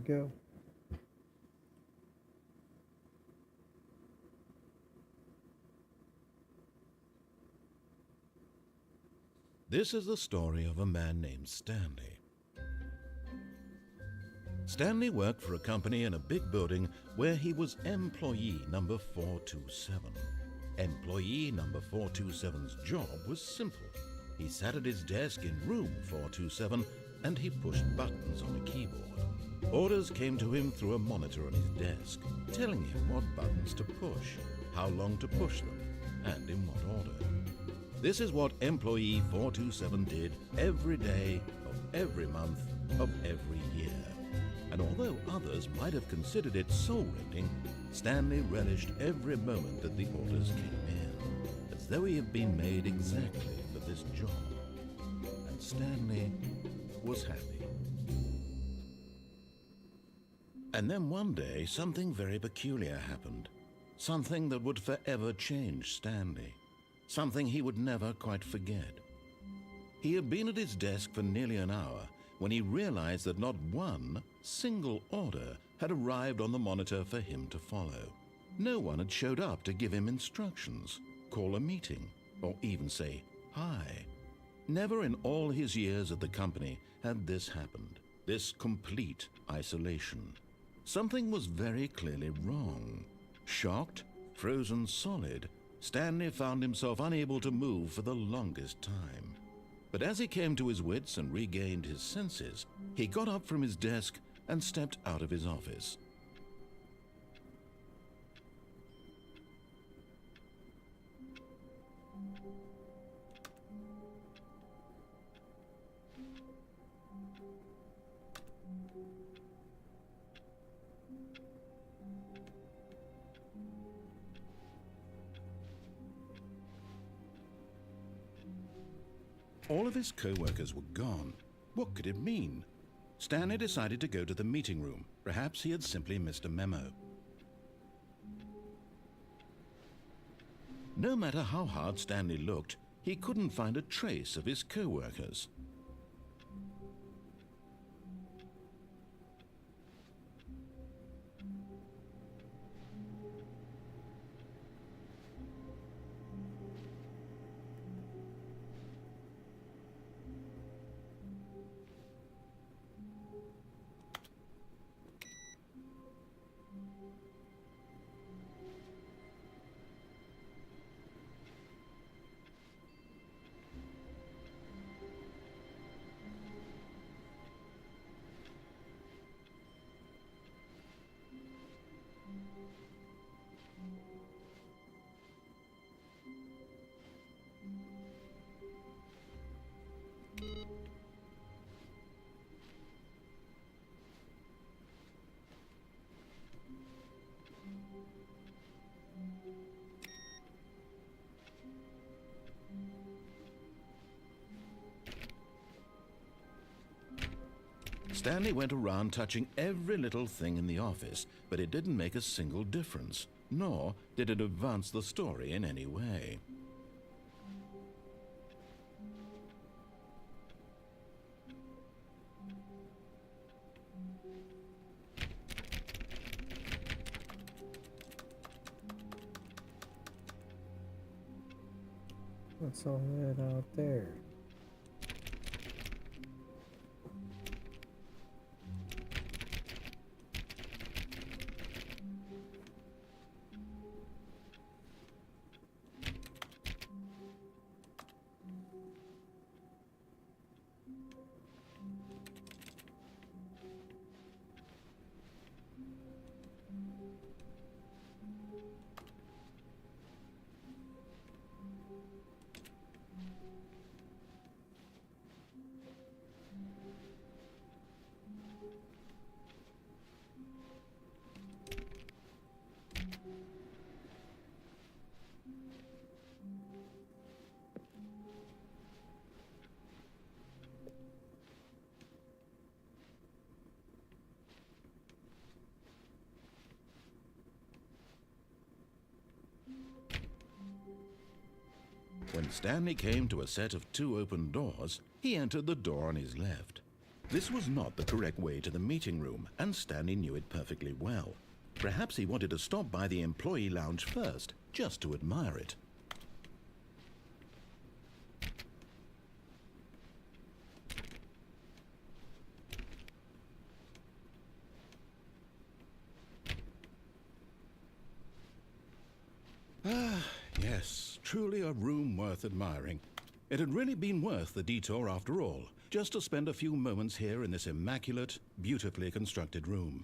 go. This is the story of a man named Stanley. Stanley worked for a company in a big building where he was employee number 427. Employee number 427's job was simple. He sat at his desk in room 427 and he pushed buttons on a keyboard. Orders came to him through a monitor on his desk, telling him what buttons to push, how long to push them, and in what order. This is what employee 427 did every day of every month of every year. And although others might have considered it soul-rending, Stanley relished every moment that the orders came in, as though he had been made exactly for this job. And Stanley was happy. And then one day, something very peculiar happened. Something that would forever change Stanley. Something he would never quite forget. He had been at his desk for nearly an hour when he realized that not one single order had arrived on the monitor for him to follow. No one had showed up to give him instructions, call a meeting, or even say hi. Never in all his years at the company had this happened, this complete isolation. Something was very clearly wrong. Shocked, frozen solid, Stanley found himself unable to move for the longest time. But as he came to his wits and regained his senses, he got up from his desk and stepped out of his office. All of his co-workers were gone. What could it mean? Stanley decided to go to the meeting room. Perhaps he had simply missed a memo. No matter how hard Stanley looked, he couldn't find a trace of his co-workers. Stanley went around touching every little thing in the office, but it didn't make a single difference, nor did it advance the story in any way. What's all that out there? When Stanley came to a set of 2 open doors, he entered the door on his left. This was not the correct way to the meeting room, and Stanley knew it perfectly well. Perhaps he wanted to stop by the employee lounge first, just to admire it. Ah, yes, truly a room worth admiring. It had really been worth the detour after all, just to spend a few moments here in this immaculate, beautifully constructed room.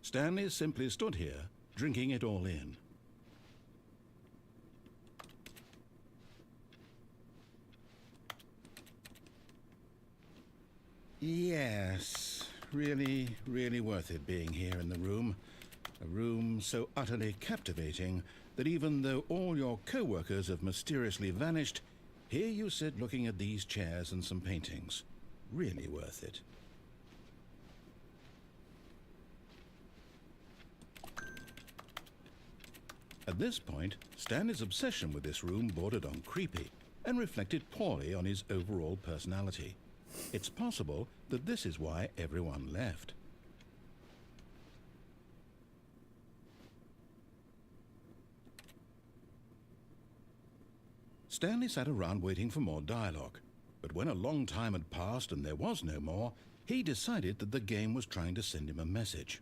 Stanley simply stood here, drinking it all in. Yes, really, really worth it being here in the room. A room so utterly captivating that even though all your co-workers have mysteriously vanished, here you sit looking at these chairs and some paintings. Really worth it. At this point, Stanley's obsession with this room bordered on creepy and reflected poorly on his overall personality. It's possible that this is why everyone left. Stanley sat around waiting for more dialogue, but when a long time had passed and there was no more, he decided that the game was trying to send him a message.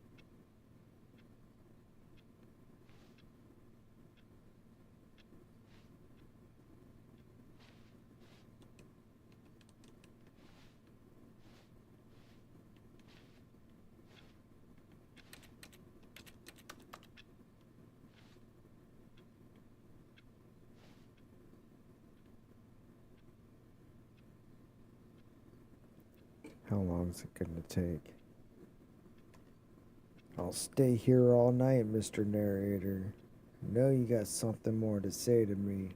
How long is it gonna take? I'll stay here all night, Mr. Narrator. I know you got something more to say to me.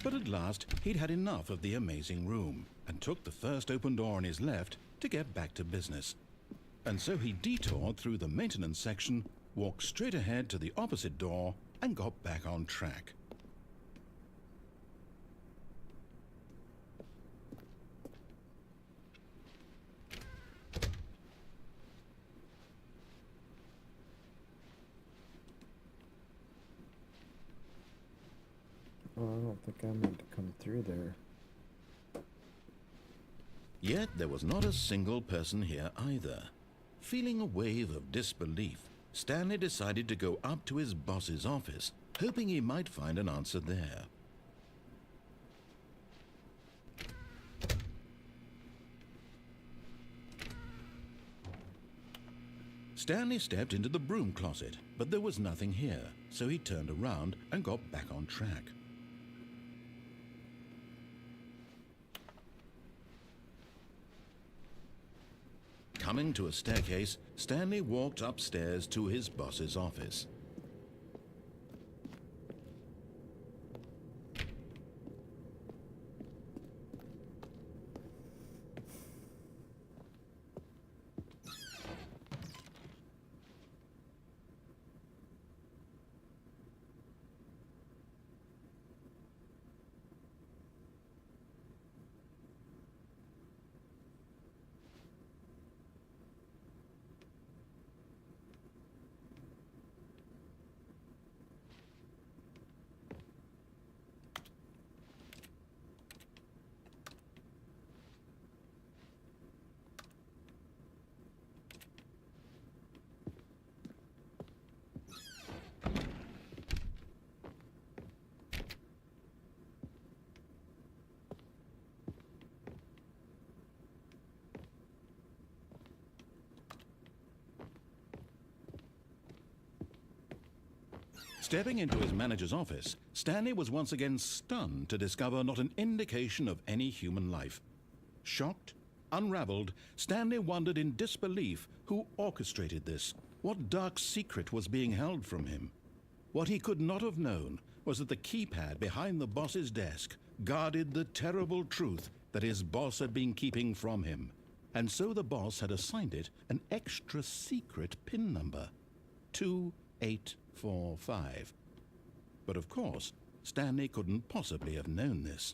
But at last, he'd had enough of the amazing room and took the first open door on his left to get back to business. And so he detoured through the maintenance section, walked straight ahead to the opposite door, and got back on track. Oh, I don't think I meant to come through there. Yet there was not a single person here either. Feeling a wave of disbelief, Stanley decided to go up to his boss's office, hoping he might find an answer there. Stanley stepped into the broom closet, but there was nothing here, so he turned around and got back on track. Coming to a staircase, Stanley walked upstairs to his boss's office. Stepping into his manager's office, Stanley was once again stunned to discover not an indication of any human life. Shocked, unraveled, Stanley wondered in disbelief who orchestrated this. What dark secret was being held from him? What he could not have known was that the keypad behind the boss's desk guarded the terrible truth that his boss had been keeping from him. And so the boss had assigned it an extra secret PIN number, 2845. But of course, Stanley couldn't possibly have known this.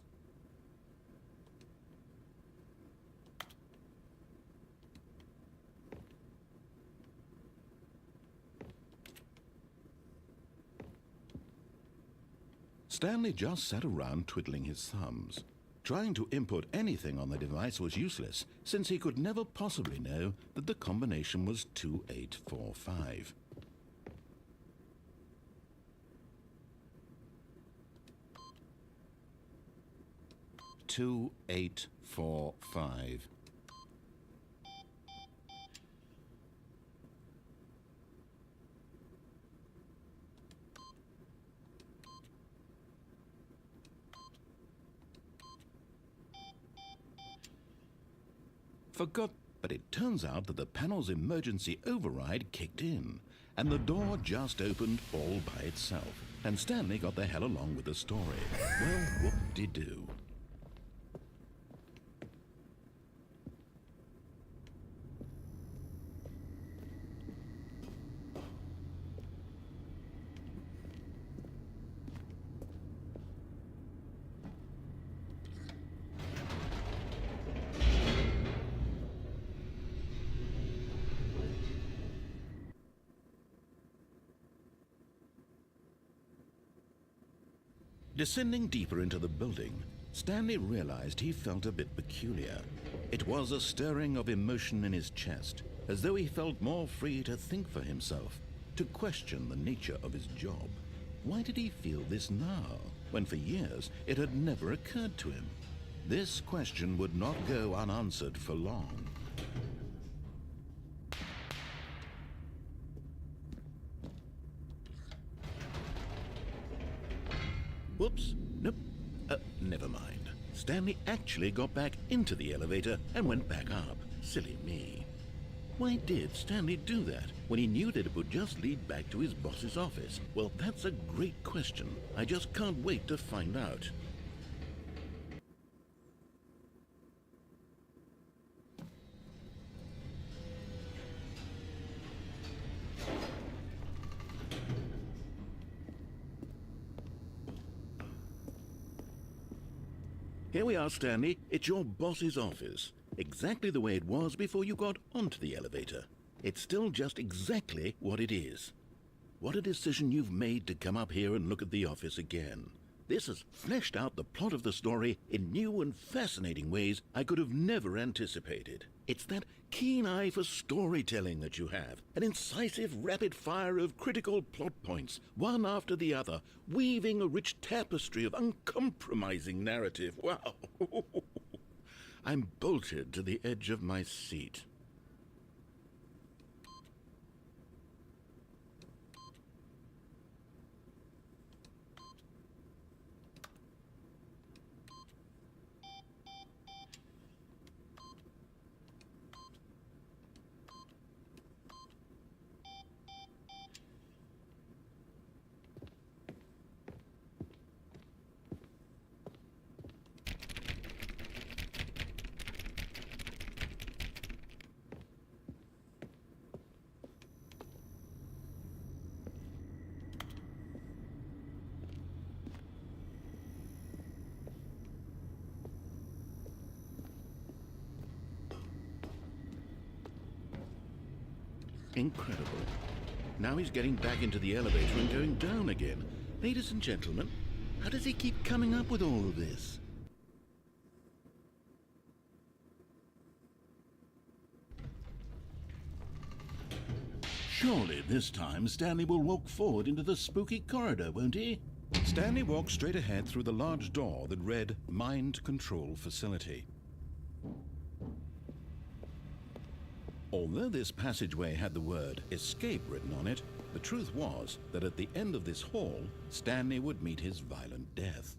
Stanley just sat around twiddling his thumbs. Trying to input anything on the device was useless, since he could never possibly know that the combination was 2845. Two, 845. Forgot, but it turns out that the panel's emergency override kicked in, and the door just opened all by itself, and Stanley got the hell along with the story. Well, whoop-de-doo. Descending deeper into the building, Stanley realized he felt a bit peculiar. It was a stirring of emotion in his chest, as though he felt more free to think for himself, to question the nature of his job. Why did he feel this now, when for years it had never occurred to him? This question would not go unanswered for long. Whoops, nope, never mind. Stanley actually got back into the elevator and went back up. Silly me. Why did Stanley do that when he knew that it would just lead back to his boss's office? Well, that's a great question. I just can't wait to find out. Here we are, Stanley. It's your boss's office. Exactly the way it was before you got onto the elevator. It's still just exactly what it is. What a decision you've made to come up here and look at the office again. This has fleshed out the plot of the story in new and fascinating ways I could have never anticipated. It's that keen eye for storytelling that you have, an incisive rapid fire of critical plot points, one after the other, weaving a rich tapestry of uncompromising narrative. Wow! I'm bolted to the edge of my seat. Incredible. Now he's getting back into the elevator and going down again. Ladies and gentlemen, how does he keep coming up with all of this? Surely this time Stanley will walk forward into the spooky corridor, won't he? Stanley walked straight ahead through the large door that read Mind Control Facility. Although this passageway had the word escape written on it, the truth was that at the end of this hall, Stanley would meet his violent death.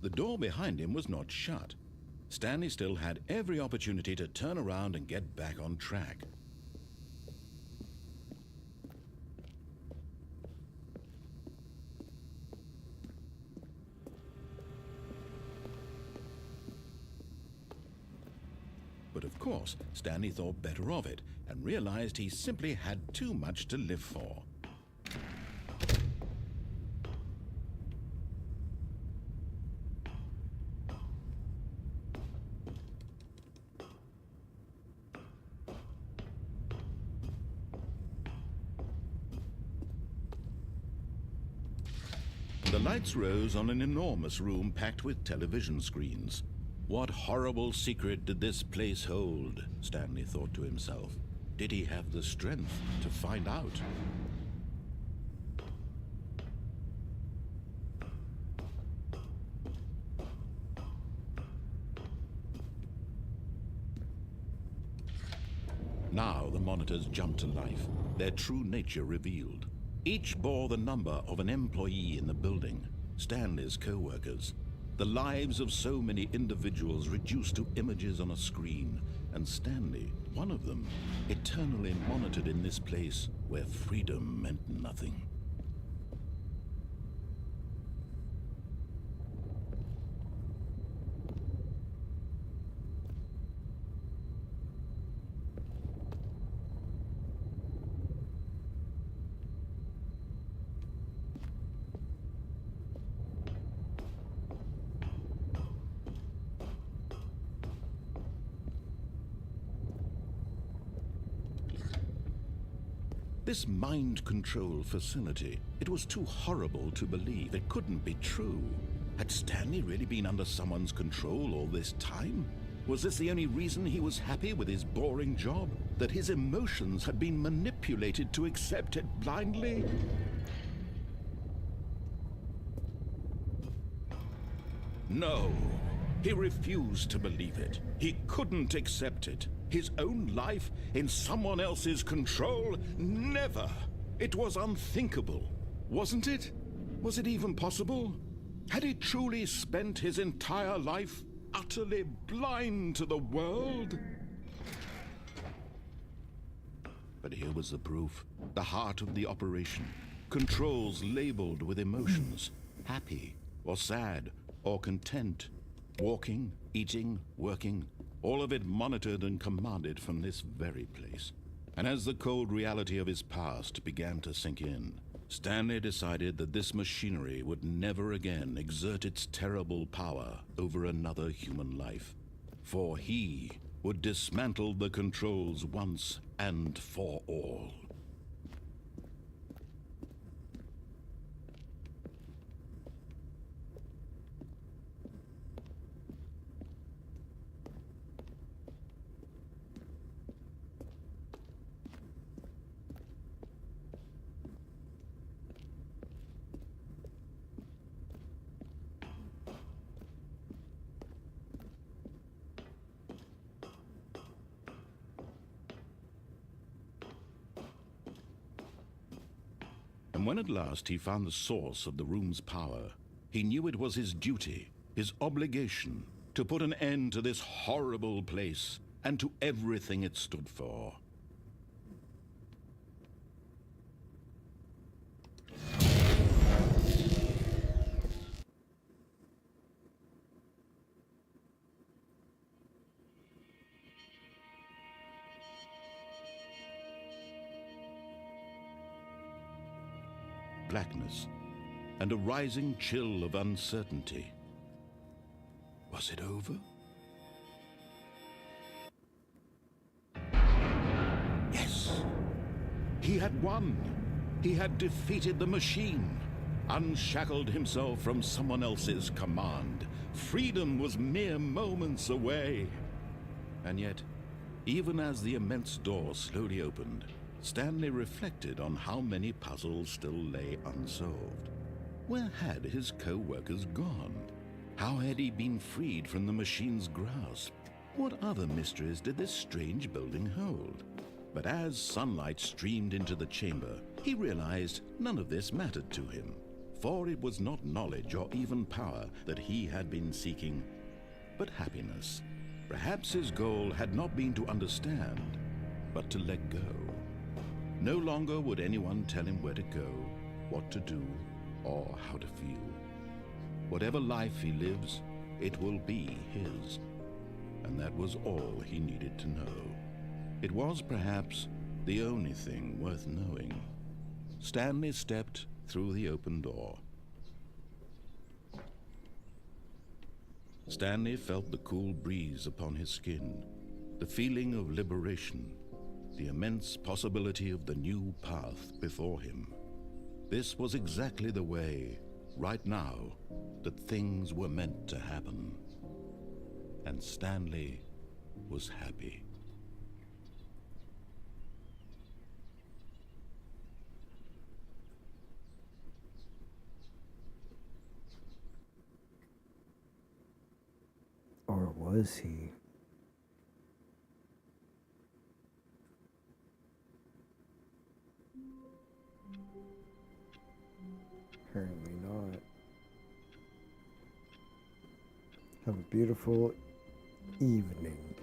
The door behind him was not shut. Stanley still had every opportunity to turn around and get back on track. But of course, Stanley thought better of it and realized he simply had too much to live for. The lights rose on an enormous room packed with television screens. What horrible secret did this place hold? Stanley thought to himself. Did he have the strength to find out? Now the monitors jumped to life, their true nature revealed. Each bore the number of an employee in the building, Stanley's co-workers. The lives of so many individuals reduced to images on a screen, and Stanley, one of them, eternally monitored in this place where freedom meant nothing. This mind control facility, it was too horrible to believe. It couldn't be true. Had Stanley really been under someone's control all this time? Was this the only reason he was happy with his boring job? That his emotions had been manipulated to accept it blindly? No, he refused to believe it. He couldn't accept it. His own life in someone else's control? Never! It was unthinkable, wasn't it? Was it even possible? Had he truly spent his entire life utterly blind to the world? But here was the proof, the heart of the operation. Controls labeled with emotions, happy or sad or content, walking, eating, working, all of it monitored and commanded from this very place. And as the cold reality of his past began to sink in, Stanley decided that this machinery would never again exert its terrible power over another human life. For he would dismantle the controls once and for all. And when at last he found the source of the room's power, he knew it was his duty, his obligation, to put an end to this horrible place and to everything it stood for. Blackness, and a rising chill of uncertainty. Was it over? Yes! He had won! He had defeated the machine, unshackled himself from someone else's command. Freedom was mere moments away. And yet, even as the immense door slowly opened, Stanley reflected on how many puzzles still lay unsolved. Where had his co-workers gone? How had he been freed from the machine's grasp? What other mysteries did this strange building hold? But as sunlight streamed into the chamber, he realized none of this mattered to him, for it was not knowledge or even power that he had been seeking, but happiness. Perhaps his goal had not been to understand, but to let go. No longer would anyone tell him where to go, what to do, or how to feel. Whatever life he lives, it will be his. And that was all he needed to know. It was perhaps the only thing worth knowing. Stanley stepped through the open door. Stanley felt the cool breeze upon his skin, the feeling of liberation, the immense possibility of the new path before him. This was exactly the way, right now, that things were meant to happen. And Stanley was happy. Or was he? Apparently not. Have a beautiful evening.